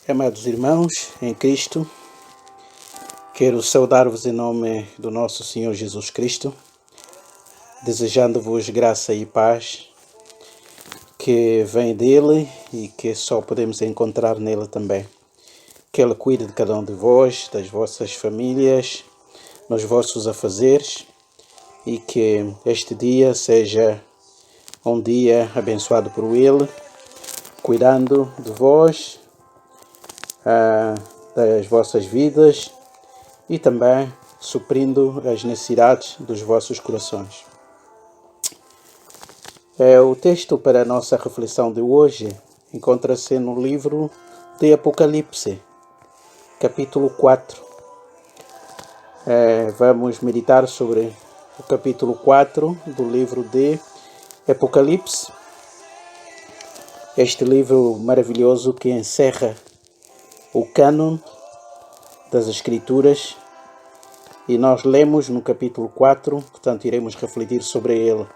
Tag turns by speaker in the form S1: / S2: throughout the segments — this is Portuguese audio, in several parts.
S1: Amados irmãos, em Cristo, quero saudar-vos em nome do nosso Senhor Jesus Cristo, desejando-vos graça e paz, que vem dele e que só podemos encontrar nele também. Que ele cuide de cada um de vós, das vossas famílias, nos vossos afazeres, e que este dia seja um dia abençoado por ele, cuidando de vós, das vossas vidas e também suprindo as necessidades dos vossos corações. O texto para a nossa reflexão de hoje encontra-se no livro de Apocalipse, capítulo 4. Vamos meditar sobre o capítulo 4 do livro de Apocalipse, este livro maravilhoso que encerra o cânon das Escrituras, e nós lemos no capítulo 4, portanto iremos refletir sobre ele.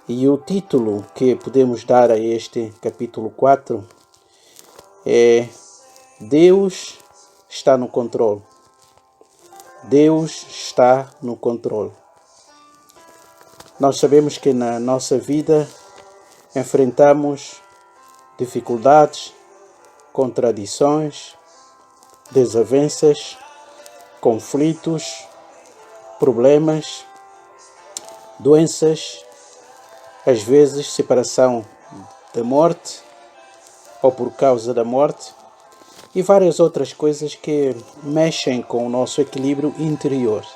S1: E o título que podemos dar a este capítulo 4 é Deus está no controle. Deus está no controle. Nós sabemos que na nossa vida enfrentamos dificuldades, contradições, desavenças, conflitos, problemas, doenças, às vezes separação da morte ou por causa da morte e várias outras coisas que mexem com o nosso equilíbrio interior.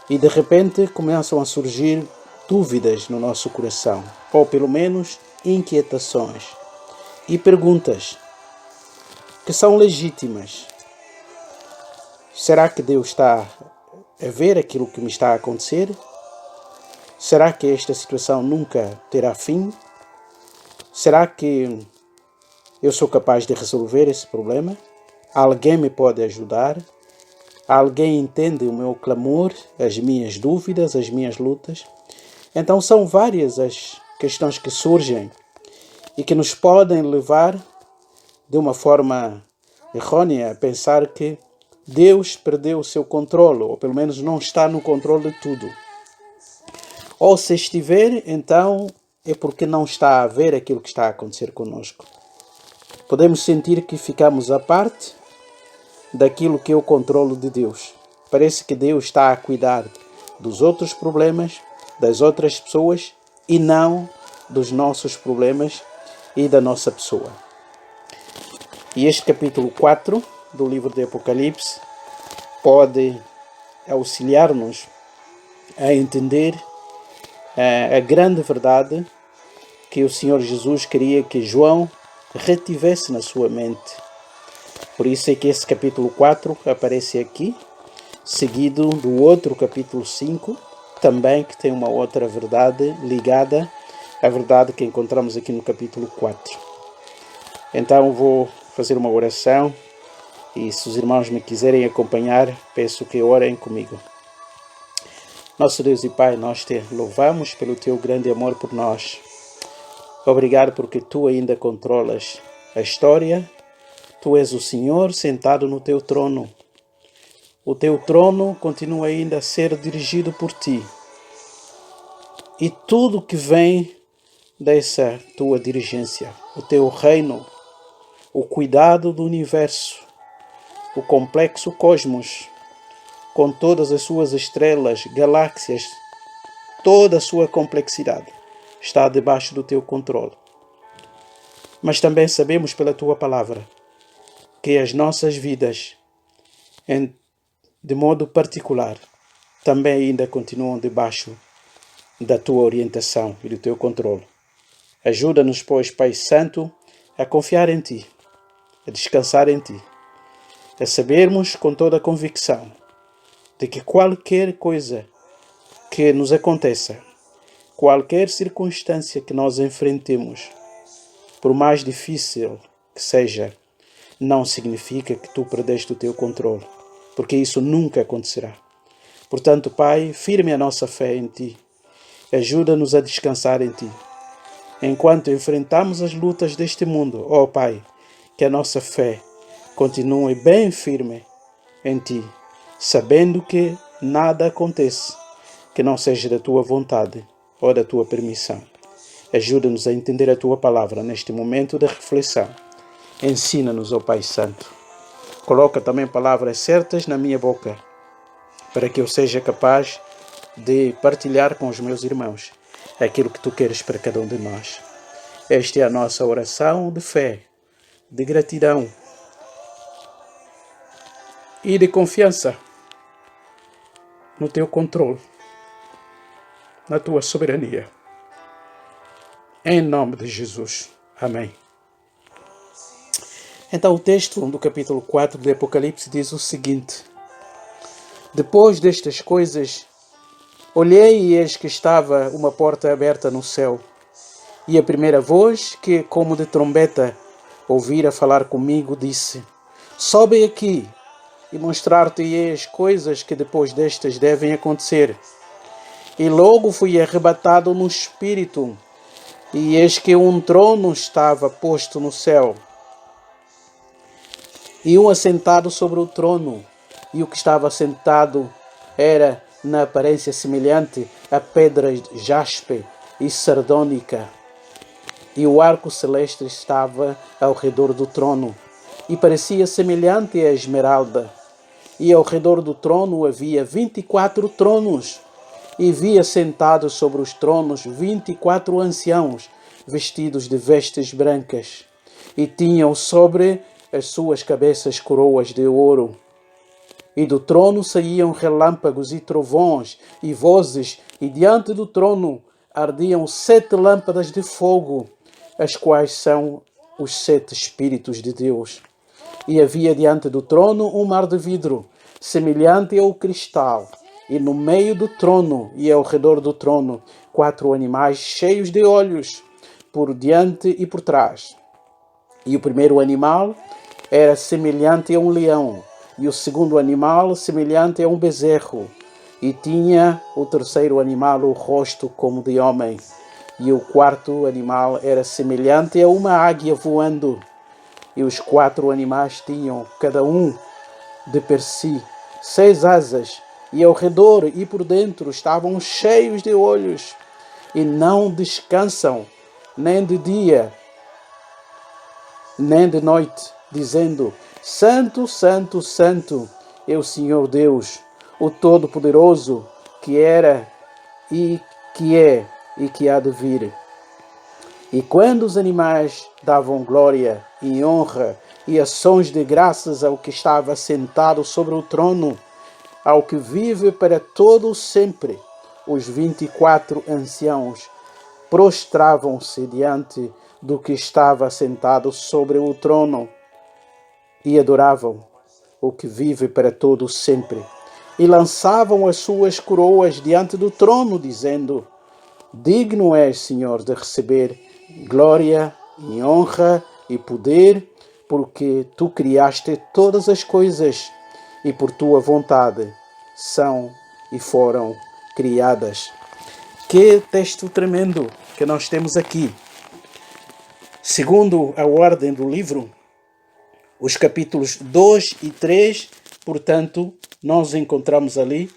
S1: E de repente começam a surgir dúvidas no nosso coração, ou pelo menos inquietações e perguntas que são legítimas. Será que Deus está a ver aquilo que me está a acontecer? Será que esta situação nunca terá fim? Será que eu sou capaz de resolver esse problema? Alguém me pode ajudar? Alguém entende o meu clamor, as minhas dúvidas, as minhas lutas? Então são várias as questões que surgem e que nos podem levar de uma forma errônea a pensar que Deus perdeu o seu controle, ou pelo menos não está no controle de tudo. Ou se estiver, então é porque não está a ver aquilo que está a acontecer conosco. Podemos sentir que ficamos à parte daquilo que é o controle de Deus. Parece que Deus está a cuidar dos outros problemas, das outras pessoas, e não dos nossos problemas e da nossa pessoa. E este capítulo 4 do livro de Apocalipse pode auxiliar-nos a entender a grande verdade que o Senhor Jesus queria que João retivesse na sua mente. Por isso é que esse capítulo 4 aparece aqui, seguido do outro capítulo 5, também que tem uma outra verdade ligada à verdade que encontramos aqui no capítulo 4. Então vou fazer uma oração e se os irmãos me quiserem acompanhar, peço que orem comigo. Nosso Deus e Pai, nós te louvamos pelo teu grande amor por nós. Obrigado porque tu ainda controlas a história. Tu és o Senhor sentado no teu trono. O teu trono continua ainda a ser dirigido por ti. E tudo que vem dessa tua dirigência, o teu reino, o cuidado do universo, o complexo cosmos, com todas as suas estrelas, galáxias, toda a sua complexidade, está debaixo do teu controle. Mas também sabemos pela tua palavra que as nossas vidas, de modo particular, também ainda continuam debaixo da tua orientação e do teu controle. Ajuda-nos, pois, Pai Santo, a confiar em ti, a descansar em ti, a sabermos com toda a convicção de que qualquer coisa que nos aconteça, qualquer circunstância que nós enfrentemos, por mais difícil que seja, não significa que tu perdeste o teu controle, porque isso nunca acontecerá. Portanto, Pai, firme a nossa fé em ti, ajuda-nos a descansar em ti. Enquanto enfrentamos as lutas deste mundo, ó Pai, que a nossa fé continue bem firme em Ti, sabendo que nada acontece que não seja da Tua vontade ou da Tua permissão. Ajuda-nos a entender a Tua palavra neste momento de reflexão. Ensina-nos, ó Pai Santo. Coloca também palavras certas na minha boca, para que eu seja capaz de partilhar com os meus irmãos aquilo que Tu queres para cada um de nós. Esta é a nossa oração de fé, de gratidão e de confiança no Teu controle, na Tua soberania. Em nome de Jesus. Amém. Então o texto do capítulo 4 de Apocalipse diz o seguinte: Depois destas coisas, olhei e eis que estava uma porta aberta no céu, e a primeira voz que, como de trombeta, ouvira falar comigo, disse: Sobe aqui e mostrar-te-ei as coisas que depois destas devem acontecer. E logo fui arrebatado no espírito, e eis que um trono estava posto no céu, e um assentado sobre o trono, e o que estava sentado era na aparência semelhante a pedra jaspe e sardônica, e o arco celeste estava ao redor do trono, e parecia semelhante a esmeralda, e ao redor do trono havia 24 tronos, e via sentados sobre os tronos 24 anciãos, vestidos de vestes brancas, e tinham sobre as suas cabeças coroas de ouro. E do trono saíam relâmpagos e trovões e vozes, e diante do trono ardiam 7 lâmpadas de fogo, as quais são os 7 Espíritos de Deus. E havia diante do trono um mar de vidro, semelhante ao cristal, e no meio do trono e ao redor do trono 4 animais cheios de olhos, por diante e por trás. E o primeiro animal era semelhante a um leão, e o segundo animal semelhante a um bezerro, e tinha o terceiro animal o rosto como de homem, e o quarto animal era semelhante a uma águia voando, e os 4 animais tinham, cada um de per si, 6 asas, e ao redor e por dentro estavam cheios de olhos, e não descansam, nem de dia, nem de noite, dizendo: Santo, Santo, Santo é o Senhor Deus, o Todo-Poderoso, que era e que é e que há de vir. E quando os animais davam glória e honra e ações de graças ao que estava sentado sobre o trono, ao que vive para todo sempre, os 24 anciãos prostravam-se diante do que estava sentado sobre o trono e adoravam o que vive para todo sempre, e lançavam as suas coroas diante do trono, dizendo: Digno és, Senhor, de receber glória e honra e poder, porque Tu criaste todas as coisas, e por Tua vontade são e foram criadas. Que texto tremendo que nós temos aqui. Segundo a ordem do livro, os capítulos 2 e 3, portanto, nós encontramos ali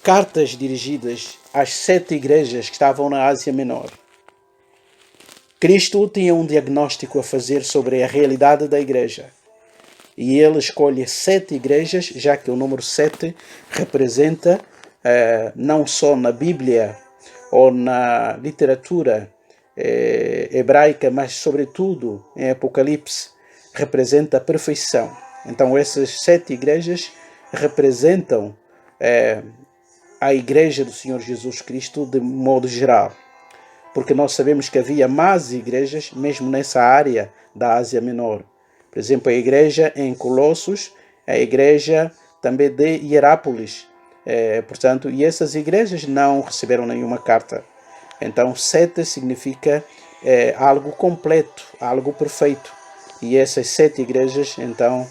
S1: cartas dirigidas às 7 igrejas que estavam na Ásia Menor. Cristo tinha um diagnóstico a fazer sobre a realidade da igreja. E ele escolhe 7 igrejas, já que o número 7 representa, não só na Bíblia ou na literatura hebraica, mas sobretudo em Apocalipse, representa a perfeição. Então essas 7 igrejas representam a igreja do Senhor Jesus Cristo de modo geral. Porque nós sabemos que havia más igrejas mesmo nessa área da Ásia Menor. Por exemplo, a igreja em Colossos, a igreja também de Hierápolis. Portanto, e essas igrejas não receberam nenhuma carta. Então, 7 significa algo completo, algo perfeito. E essas 7 igrejas, então,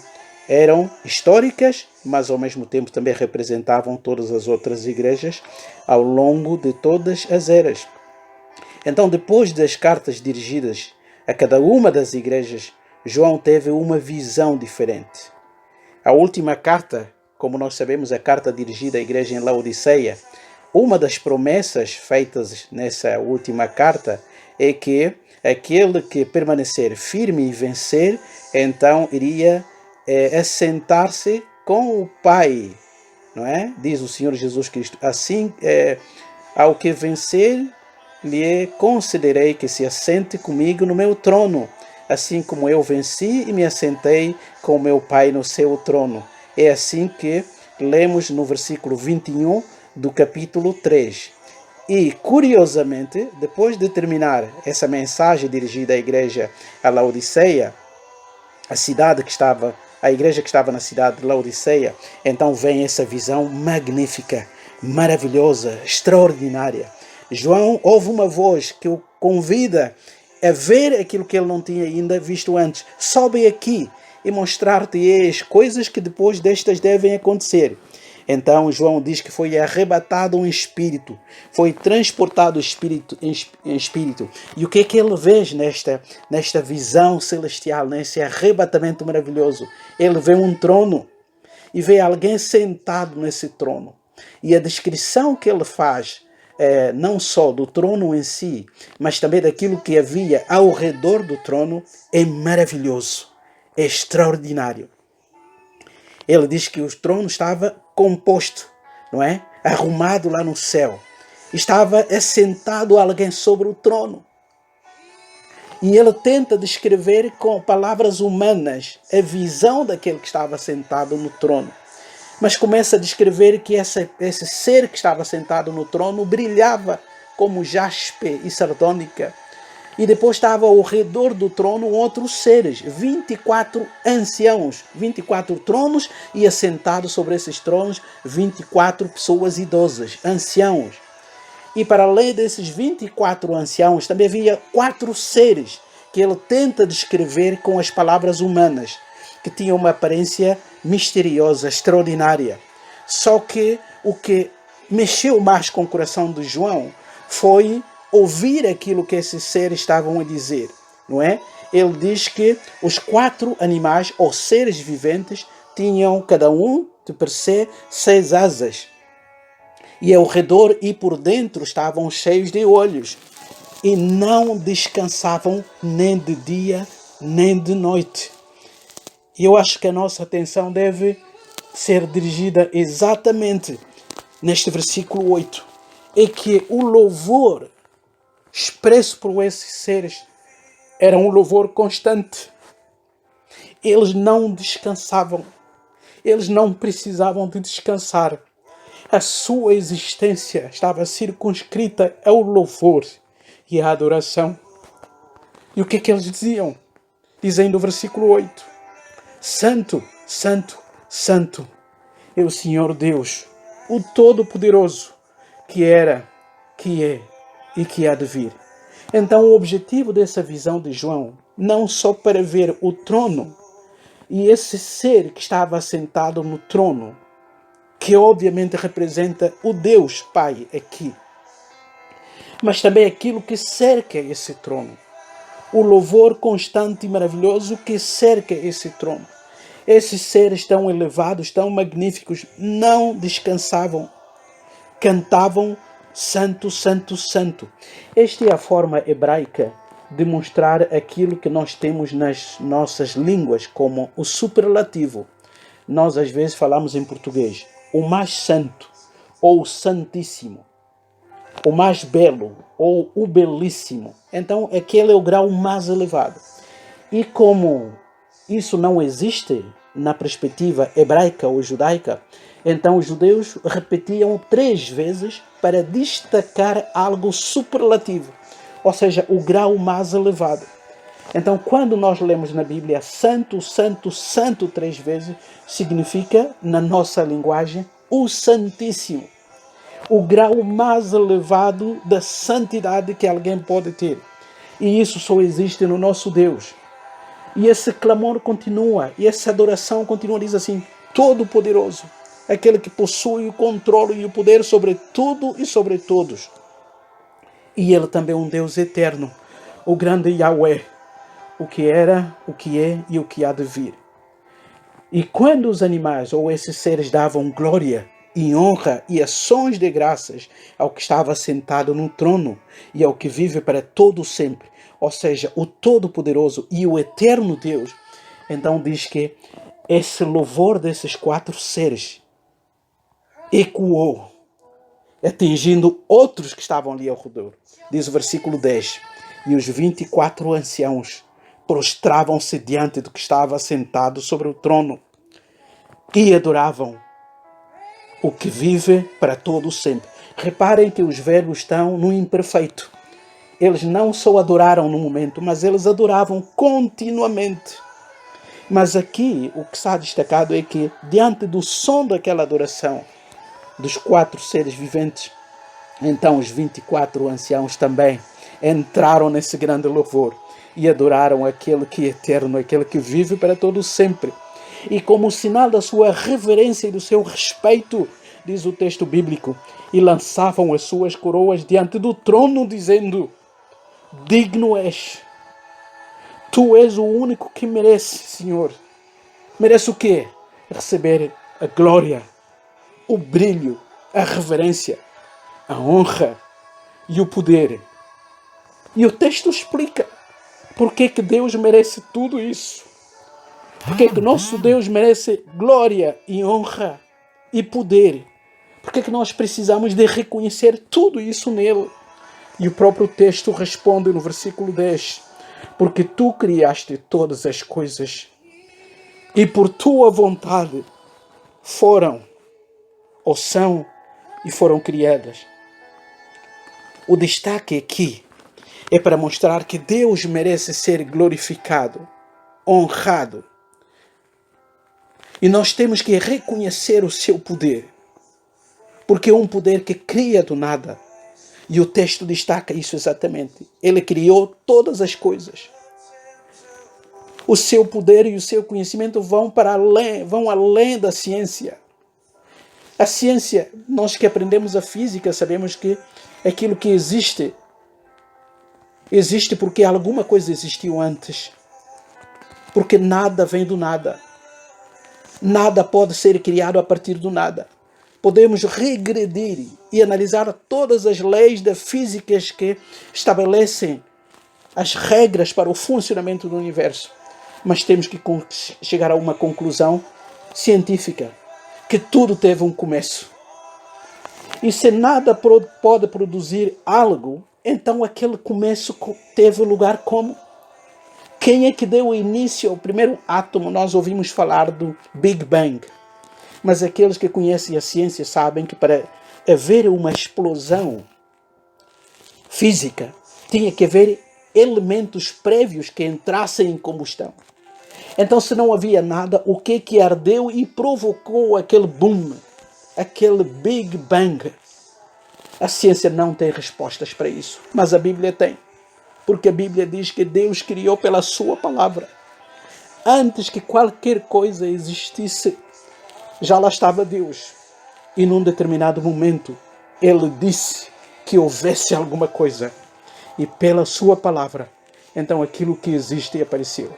S1: eram históricas, mas ao mesmo tempo também representavam todas as outras igrejas ao longo de todas as eras. Então, depois das cartas dirigidas a cada uma das igrejas, João teve uma visão diferente. A última carta, como nós sabemos, a carta dirigida à igreja em Laodiceia, uma das promessas feitas nessa última carta é que aquele que permanecer firme e vencer, então iria assentar-se com o Pai, não é? Diz o Senhor Jesus Cristo, assim, ao que vencer, lhe concederei que se assente comigo no meu trono, assim como eu venci e me assentei com o meu Pai no seu trono. É assim que lemos no versículo 21 do capítulo 3. E, curiosamente, depois de terminar essa mensagem dirigida à igreja a Laodiceia, a igreja que estava na cidade de Laodiceia, então vem essa visão magnífica, maravilhosa, extraordinária. João ouve uma voz que o convida a ver aquilo que ele não tinha ainda visto antes. Sobe aqui e mostrar-te as coisas que depois destas devem acontecer. Então João diz que foi arrebatado um espírito, foi transportado em espírito. E o que é que ele vê nesta visão celestial, nesse arrebatamento maravilhoso? Ele vê um trono e vê alguém sentado nesse trono. E a descrição que ele faz, não só do trono em si, mas também daquilo que havia ao redor do trono, é maravilhoso, é extraordinário. Ele diz que o trono estava composto, não é? Arrumado lá no céu. Estava assentado alguém sobre o trono. E ele tenta descrever com palavras humanas a visão daquele que estava sentado no trono. Mas começa a descrever que esse ser que estava sentado no trono brilhava como jaspe e sardônica. E depois estava ao redor do trono outros seres, 24 anciãos, 24 tronos, e assentados sobre esses tronos 24 pessoas idosas, anciãos. E para além desses 24 anciãos, também havia 4 seres que ele tenta descrever com as palavras humanas, que tinham uma aparência misteriosa, extraordinária. Só que o que mexeu mais com o coração de João foi ouvir aquilo que esses seres estavam a dizer, não é? Ele diz que os 4 animais ou seres viventes tinham cada um de per se 6 asas. E ao redor e por dentro estavam cheios de olhos. E não descansavam nem de dia nem de noite. E eu acho que a nossa atenção deve ser dirigida exatamente neste versículo 8. É que o louvor expresso por esses seres era um louvor constante. Eles não descansavam. Eles não precisavam de descansar. A sua existência estava circunscrita ao louvor e à adoração. E o que é que eles diziam? Dizem no versículo 8: Santo, Santo, Santo é o Senhor Deus, o Todo-Poderoso, que era, que é e que há de vir. Então o objetivo dessa visão de João, não só para ver o trono e esse ser que estava assentado no trono, que obviamente representa o Deus Pai aqui, mas também aquilo que cerca esse trono. O louvor constante e maravilhoso que cerca esse trono. Esses seres tão elevados, tão magníficos, não descansavam. Cantavam Santo, Santo, Santo. Esta é a forma hebraica de mostrar aquilo que nós temos nas nossas línguas como o superlativo. Nós às vezes falamos em português o mais santo ou o santíssimo, o mais belo ou o belíssimo. Então aquele é o grau mais elevado. E como isso não existe na perspectiva hebraica ou judaica, então os judeus repetiam 3 vezes para destacar algo superlativo, ou seja, o grau mais elevado. Então, quando nós lemos na Bíblia Santo, Santo, Santo 3 vezes, significa, na nossa linguagem, o Santíssimo. O grau mais elevado da santidade que alguém pode ter. E isso só existe no nosso Deus. E esse clamor continua, e essa adoração continua, diz assim: Todo-Poderoso, aquele que possui o controle e o poder sobre tudo e sobre todos. E ele também é um Deus eterno, o grande Yahweh, o que era, o que é e o que há de vir. E quando os animais ou esses seres davam glória e honra e ações de graças ao que estava sentado no trono e ao que vive para todo sempre, ou seja, o Todo-Poderoso e o Eterno Deus, então diz que esse louvor desses 4 seres ecoou, atingindo outros que estavam ali ao redor. Diz o versículo 10, e os 24 anciãos prostravam-se diante do que estava sentado sobre o trono e adoravam o que vive para todo sempre. Reparem que os verbos estão no imperfeito. Eles não só adoraram no momento, mas eles adoravam continuamente. Mas aqui o que está destacado é que, diante do som daquela adoração dos 4 seres viventes, então os 24 anciãos também entraram nesse grande louvor e adoraram aquele que é eterno, aquele que vive para todo sempre. E como sinal da sua reverência e do seu respeito, diz o texto bíblico, e lançavam as suas coroas diante do trono, dizendo: digno és. Tu és o único que merece, Senhor. Merece o quê? Receber a glória, o brilho, a reverência, a honra e o poder. E o texto explica por que Deus merece tudo isso. Porque nosso Deus merece glória e honra e poder. Porque nós precisamos de reconhecer tudo isso nele. E o próprio texto responde no versículo 10. Porque tu criaste todas as coisas e por tua vontade foram, ou são e foram criadas. O destaque aqui é para mostrar que Deus merece ser glorificado, honrado. E nós temos que reconhecer o seu poder. Porque é um poder que cria do nada. E o texto destaca isso exatamente. Ele criou todas as coisas. O seu poder e o seu conhecimento vão além da ciência. A ciência, nós que aprendemos a física, sabemos que aquilo que existe porque alguma coisa existiu antes. Porque nada vem do nada. Nada pode ser criado a partir do nada. Podemos regredir e analisar todas as leis da física que estabelecem as regras para o funcionamento do universo. Mas temos que chegar a uma conclusão científica, que tudo teve um começo. E se nada pode produzir algo, então aquele começo teve lugar como? Quem é que deu início ao primeiro átomo? Nós ouvimos falar do Big Bang. Mas aqueles que conhecem a ciência sabem que para haver uma explosão física, tinha que haver elementos prévios que entrassem em combustão. Então, se não havia nada, o que ardeu e provocou aquele boom, aquele Big Bang? A ciência não tem respostas para isso, mas a Bíblia tem. Porque a Bíblia diz que Deus criou pela sua palavra. Antes que qualquer coisa existisse, já lá estava Deus. E num determinado momento, Ele disse que houvesse alguma coisa. E pela sua palavra, então aquilo que existe apareceu.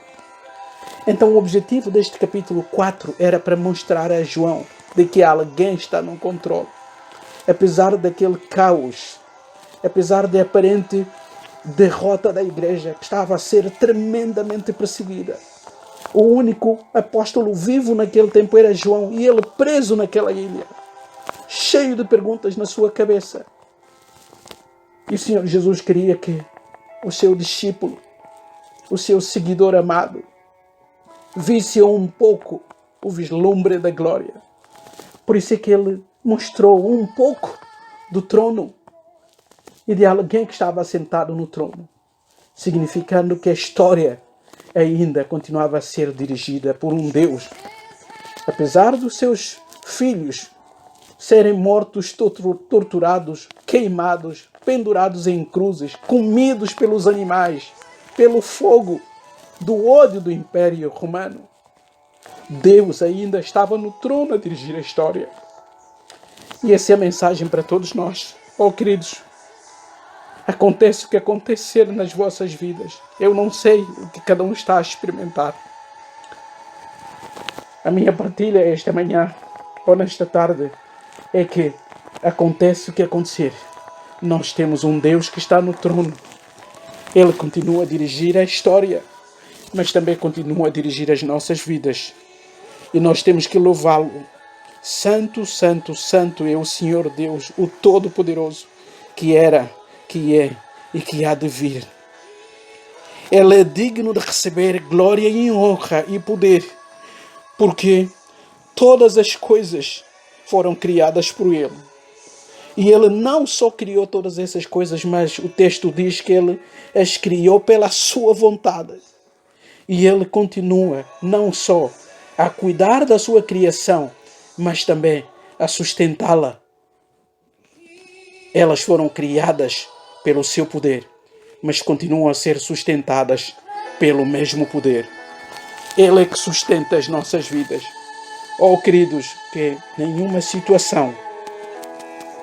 S1: Então o objetivo deste capítulo 4 era para mostrar a João de que alguém está no controle. Apesar daquele caos, apesar da aparente derrota da igreja, que estava a ser tremendamente perseguida. O único apóstolo vivo naquele tempo era João, e ele preso naquela ilha, cheio de perguntas na sua cabeça. E o Senhor Jesus queria que o seu discípulo, o seu seguidor amado, visse um pouco o vislumbre da glória. Por isso é que ele mostrou um pouco do trono e de alguém que estava sentado no trono, significando que a história ainda continuava a ser dirigida por um Deus. Apesar dos seus filhos serem mortos, torturados, queimados, pendurados em cruzes, comidos pelos animais, pelo fogo do ódio do Império Romano, Deus ainda estava no trono a dirigir a história. E essa é a mensagem para todos nós. Oh, queridos, Acontece o que acontecer nas vossas vidas. Eu não sei o que cada um está a experimentar. A minha partilha esta manhã, ou nesta tarde, é que acontece o que acontecer. Nós temos um Deus que está no trono. Ele continua a dirigir a história, mas também continua a dirigir as nossas vidas. E nós temos que louvá-lo. Santo, santo, santo é o Senhor Deus, o Todo-Poderoso, que era, que é e que há de vir. Ele é digno de receber glória e honra e poder, porque todas as coisas foram criadas por Ele. E Ele não só criou todas essas coisas, mas o texto diz que Ele as criou pela sua vontade. E Ele continua não só a cuidar da sua criação, mas também a sustentá-la. Elas foram criadas pelo seu poder, mas continuam a ser sustentadas pelo mesmo poder. Ele é que sustenta as nossas vidas. Oh, queridos, que nenhuma situação,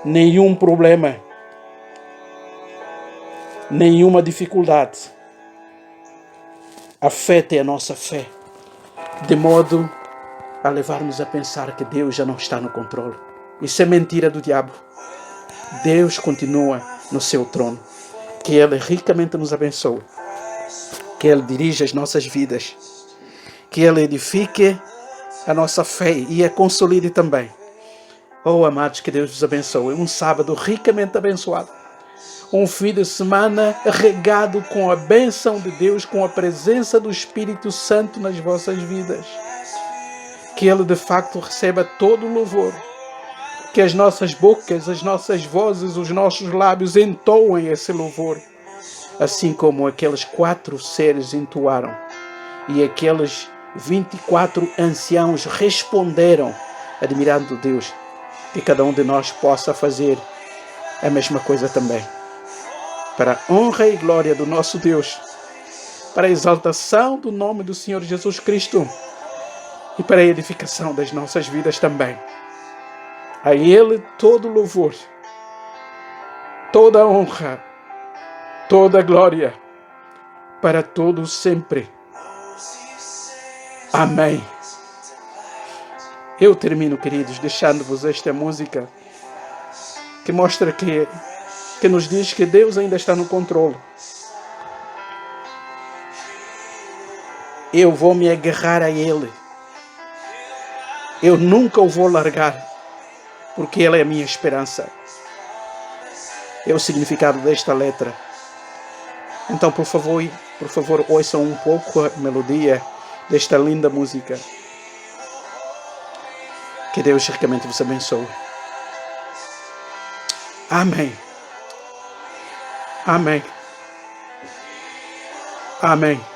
S1: nenhum problema, nenhuma dificuldade afete a nossa fé, de modo a levar-nos a pensar que Deus já não está no controle. Isso é mentira do diabo. Deus continua no seu trono. Que Ele ricamente nos abençoe. Que Ele dirija as nossas vidas. Que Ele edifique a nossa fé e a consolide também. Oh, amados, que Deus vos abençoe. Um sábado ricamente abençoado. Um fim de semana regado com a bênção de Deus, com a presença do Espírito Santo nas vossas vidas. Que Ele de facto receba todo o louvor. Que as nossas bocas, as nossas vozes, os nossos lábios entoem esse louvor. Assim como aqueles 4 seres entoaram. E aqueles 24 anciãos responderam, admirando Deus. Que cada um de nós possa fazer a mesma coisa também. Para a honra e glória do nosso Deus. Para a exaltação do nome do Senhor Jesus Cristo. E para a edificação das nossas vidas também. A Ele todo louvor, toda honra, toda glória, para todos sempre. Amém. Eu termino, queridos, deixando-vos esta música que mostra que nos diz que Deus ainda está no controle. Eu vou me agarrar a Ele. Eu nunca o vou largar. Porque Ele é a minha esperança. É o significado desta letra. Então, por favor, ouçam um pouco a melodia desta linda música. Que Deus ricamente vos abençoe. Amém. Amém. Amém.